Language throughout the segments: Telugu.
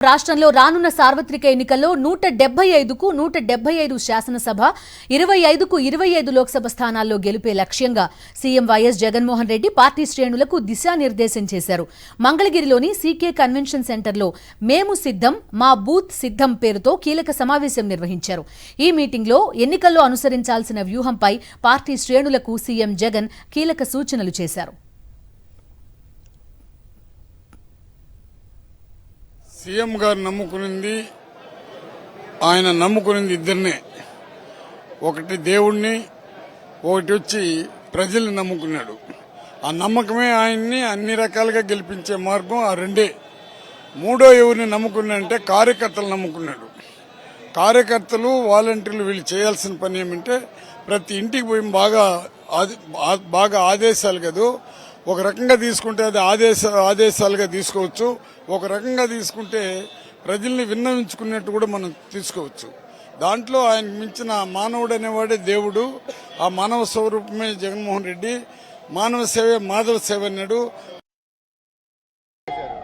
రాష్ట్రంలో రానున్న సార్వత్రిక ఎన్నికల్లో 175కు 175 శాసనసభ 25కు 25 లోక్సభ స్థానాల్లో గెలుపే లక్ష్యంగా CM YS Jaganmohan Reddy party శ్రేణులకు దిశానిర్దేశం చేశారు. మంగళగిరిలోని సీకే కన్వెన్షన్ సెంటర్లో మేము సిద్ధం మా బూత్ సిద్ధం పేరుతో కీలక సమావేశం నిర్వహించారు. ఈ మీటింగ్లో ఎన్నికల్లో అనుసరించాల్సిన వ్యూహంపై పార్టీ శ్రేణులకు సీఎం జగన్ కీలక సూచనలు చేశారు. సీఎం గారు ఆయన నమ్ముకునింది ఇద్దరినే, ఒకటి దేవుణ్ణి, ఒకటి వచ్చి ప్రజల్ని నమ్ముకున్నాడు. ఆ నమ్మకమే ఆయన్ని అన్ని రకాలుగా గెలిపించే మార్గం ఆ రెండే. మూడో ఎవరిని నమ్ముకున్నాడంటే కార్యకర్తలు నమ్ముకున్నాడు. కార్యకర్తలు వాలంటీర్లు వీళ్ళు చేయాల్సిన పని ఏమంటే ప్రతి ఇంటికి పోయి బాగా ఆదేశాలు కదా, ఒక రకంగా తీసుకుంటే అది ఆదేశాలుగా తీసుకోవచ్చు, ఒక రకంగా తీసుకుంటే ప్రజల్ని విన్నవించుకున్నట్టు కూడా మనం తీసుకోవచ్చు. దాంట్లో ఆయన మించిన మానవుడు అనేవాడే దేవుడు. ఆ మానవ స్వరూపమే జగన్మోహన్ రెడ్డి. మానవ సేవే మాధవ సేవ అన్నాడు.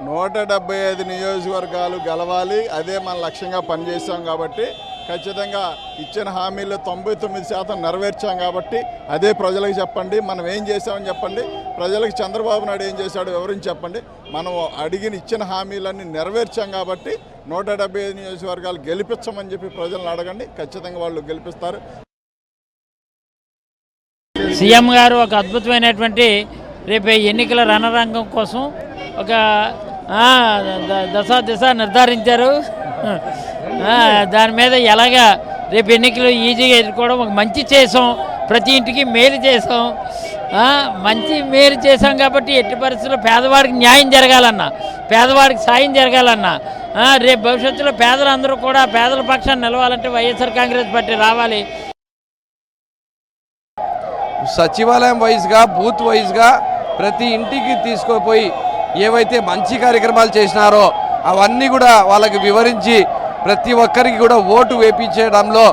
175 నియోజకవర్గాలు గెలవాలి, అదే మన లక్ష్యంగా పనిచేశాం కాబట్టి ఖచ్చితంగా ఇచ్చిన హామీలు 99% నెరవేర్చాం కాబట్టి అదే ప్రజలకు చెప్పండి. మనం ఏం చేశామని చెప్పండి, ప్రజలకు చంద్రబాబు నాయుడు ఏం చేశాడు వివరించి చెప్పండి. మనం ఇచ్చిన హామీలన్నీ నెరవేర్చాం కాబట్టి 175 నియోజకవర్గాలు గెలిపించమని చెప్పి ప్రజలను అడగండి, ఖచ్చితంగా వాళ్ళు గెలిపిస్తారు. సీఎం గారు ఒక అద్భుతమైనటువంటి రేపు ఎన్నికల రణరంగం కోసం ఒక దశ నిర్ధారించారు. దాని మీద ఎలాగా రేపు ఎన్నికలు ఈజీగా ఎదుర్కోవడం, ఒక మంచి చేసాం, ప్రతి ఇంటికి మేలు చేసాం, మేలు చేసాం కాబట్టి ఎట్టి పరిస్థితుల్లో పేదవాడికి న్యాయం జరగాలన్నా, పేదవాడికి సాయం జరగాలన్నా, రేపు భవిష్యత్తులో పేదలందరూ కూడా పేదల పక్షాన్ని నిలవాలంటే వైఎస్ఆర్ కాంగ్రెస్ పార్టీ రావాలి. సచివాలయం వైజ్గా బూత్ వైజ్గా ప్రతి ఇంటికి తీసుకుపోయి ఏవైతే మంచి కార్యక్రమాలు చేసినారో అవన్నీ కూడా వాళ్ళకి వివరించి ప్రతి ఒక్కరికి కూడా ఓటు వేపించడంలో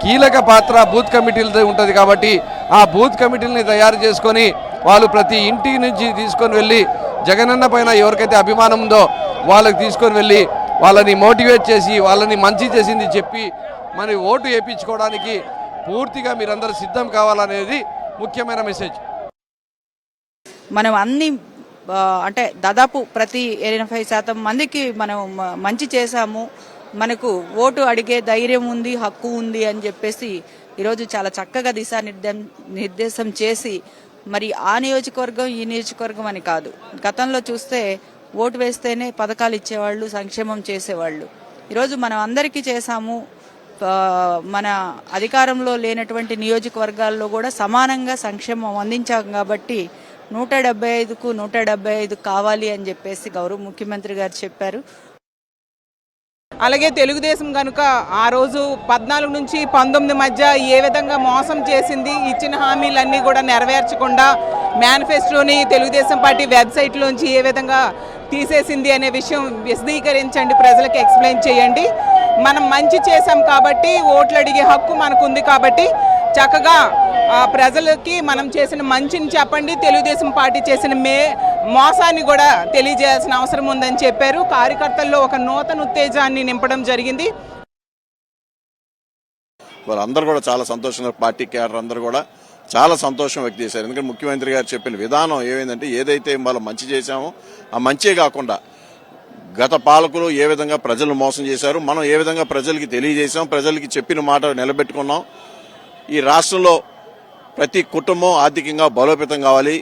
కీలక పాత్ర బూత్ కమిటీలతో ఉంటుంది. కాబట్టి ఆ బూత్ కమిటీలని తయారు చేసుకొని వాళ్ళు ప్రతి ఇంటి నుంచి తీసుకొని వెళ్ళి జగనన్న పైన ఎవరికైతే అభిమానం ఉందో వాళ్ళకి తీసుకొని వెళ్ళి వాళ్ళని మోటివేట్ చేసి వాళ్ళని మంచి చేసింది చెప్పి మరి ఓటు వేయించుకోవడానికి పూర్తిగా మీరందరూ సిద్ధం కావాలనేది ముఖ్యమైన మెసేజ్. మనం అన్ని అంటే దాదాపు ప్రతి 80% మందికి మనం మంచి చేశాము, మనకు ఓటు అడిగే ధైర్యం ఉంది, హక్కు ఉంది అని చెప్పేసి ఈరోజు చాలా చక్కగా నిర్దేశం చేసి మరి ఆ నియోజకవర్గం ఈ నియోజకవర్గం అని కాదు, గతంలో చూస్తే ఓటు వేస్తేనే పథకాలు ఇచ్చేవాళ్ళు, సంక్షేమం చేసేవాళ్ళు. ఈరోజు మనం అందరికీ చేశాము. మన అధికారంలో లేనటువంటి నియోజకవర్గాల్లో కూడా సమానంగా సంక్షేమం అందించాం కాబట్టి 175కు 175 కావాలి అని చెప్పేసి గౌరవ ముఖ్యమంత్రి గారు చెప్పారు. అలాగే తెలుగుదేశం కనుక ఆ రోజు 14 నుంచి 19 మధ్య ఏ విధంగా మోసం చేసింది, ఇచ్చిన హామీలన్నీ కూడా నెరవేర్చకుండా మేనిఫెస్టోని తెలుగుదేశం పార్టీ వెబ్సైట్లోంచి ఏ విధంగా తీసేసింది అనే విషయం విశదీకరించండి, ప్రజలకు ఎక్స్ప్లెయిన్ చేయండి. మనం మంచి చేశాం కాబట్టి ఓట్లు అడిగే హక్కు మనకు ఉంది కాబట్టి చక్కగా ప్రజలకి మనం చేసిన మంచిని చెప్పండి, తెలుగుదేశం పార్టీ చేసిన మోసాన్ని కూడా తెలియజేయాల్సిన అవసరం ఉందని చెప్పారు. కార్యకర్తల్లో ఒక నూతన ఉత్తేజాన్ని నింపడం జరిగింది. వాళ్ళందరూ కూడా చాలా సంతోషంగా, పార్టీ క్యాడర్ అందరూ కూడా చాలా సంతోషం వ్యక్తం చేశారు. ఎందుకంటే ముఖ్యమంత్రి గారు చెప్పిన విధానం ఏమైందంటే ఏదైతే మనం మంచి చేశామో ఆ మంచే కాకుండా గత పాలకులు ఏ విధంగా ప్రజలను మోసం చేశారు, మనం ఏ విధంగా ప్రజలకి తెలియజేశాం, ప్రజలకి చెప్పిన మాట నిలబెట్టుకున్నాం. ఈ రాష్ట్రంలో ప్రతి కుటుంబం ఆర్థికంగా బలోపేతం కావాలి.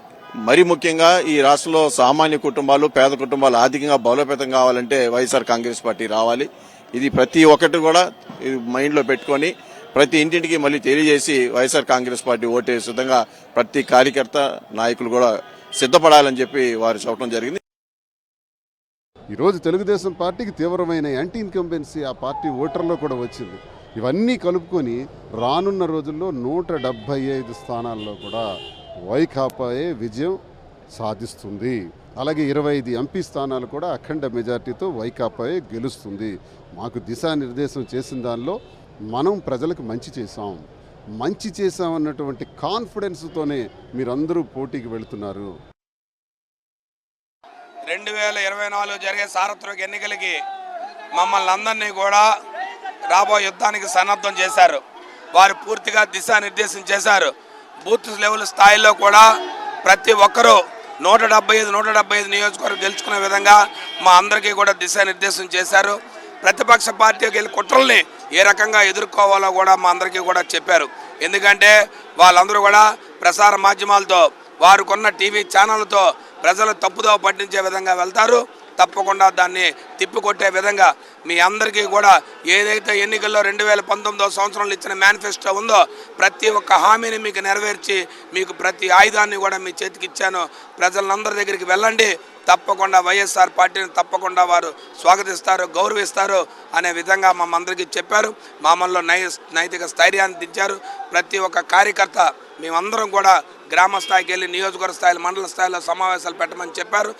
మరి ముఖ్యంగా ఈ రాష్ట్రంలో సామాన్య కుటుంబాలు, పేద కుటుంబాలు ఆర్థికంగా బలోపేతం కావాలంటే వైఎస్ఆర్ కాంగ్రెస్ పార్టీ రావాలి. ఇది ప్రతి ఒక్కటి కూడా మైండ్లో పెట్టుకొని ప్రతి ఇంటింటికి మళ్ళీ తెలియజేసి వైఎస్ఆర్ కాంగ్రెస్ పార్టీ ఓటే సిద్ధంగా ప్రతి కార్యకర్త, నాయకులు కూడా సిద్ధపడాలని చెప్పి వారు చెప్పడం జరిగింది. ఈరోజు తెలుగుదేశం పార్టీకి తీవ్రమైన యాంటీ ఇన్కంబెన్సీ ఆ పార్టీ ఓటర్లో కూడా వచ్చింది. ఇవన్నీ కలుపుకొని రానున్న రోజుల్లో 175 స్థానాల్లో కూడా వైకాపాయే విజయం సాధిస్తుంది. అలాగే 25 ఎంపీ స్థానాలు కూడా అఖండ మెజార్టీతో వైకాపాయే గెలుస్తుంది. మాకు దిశానిర్దేశం చేసిన దానిలో మనం ప్రజలకు మంచి చేశామన్నటువంటి కాన్ఫిడెన్స్తోనే మీరందరూ పోటీకి వెళుతున్నారు. 2024 జరిగే సార్వత్రిక ఎన్నికలకి మమ్మల్ని అందరినీ కూడా రాబోయే యుద్ధానికి సన్నద్ధం చేశారు. వారు పూర్తిగా దిశానిర్దేశం చేశారు. బూత్ లెవెల్ స్థాయిలో కూడా ప్రతి ఒక్కరూ 175 నియోజకవర్గం గెలుచుకునే విధంగా మా అందరికీ కూడా దిశానిర్దేశం చేశారు. ప్రతిపక్ష పార్టీకి వెళ్ళి కుట్రల్ని ఏ రకంగా ఎదుర్కోవాలో కూడా మా అందరికీ కూడా చెప్పారు. ఎందుకంటే వాళ్ళందరూ కూడా ప్రసార మాధ్యమాలతో వారికున్న టీవీ ఛానళ్ళతో ప్రజలు తప్పుదోవ పట్టించే విధంగా వెళ్తారు. తప్పకుండా దాన్ని తిప్పికొట్టే విధంగా మీ అందరికీ కూడా ఏదైతే ఎన్నికల్లో 2019 సంవత్సరంలో ఇచ్చిన మేనిఫెస్టో ఉందో ప్రతి ఒక్క హామీని మీకు నెరవేర్చి మీకు ప్రతి ఆయుధాన్ని కూడా మీ చేతికి ఇచ్చాను. ప్రజలందరి దగ్గరికి వెళ్ళండి. తప్పకుండా వైఎస్ఆర్ పార్టీని తప్పకుండా వారు స్వాగతిస్తారు, గౌరవిస్తారు అనే విధంగా మమ్మందరికీ చెప్పారు. మామల్లో నైతిక స్థైర్యాన్ని దించారు. ప్రతి ఒక్క కార్యకర్త మేమందరం కూడా గ్రామ స్థాయికి వెళ్ళి నియోజకవర్గ స్థాయిలో మండల స్థాయిలో సమావేశాలు పెట్టమని చెప్పారు.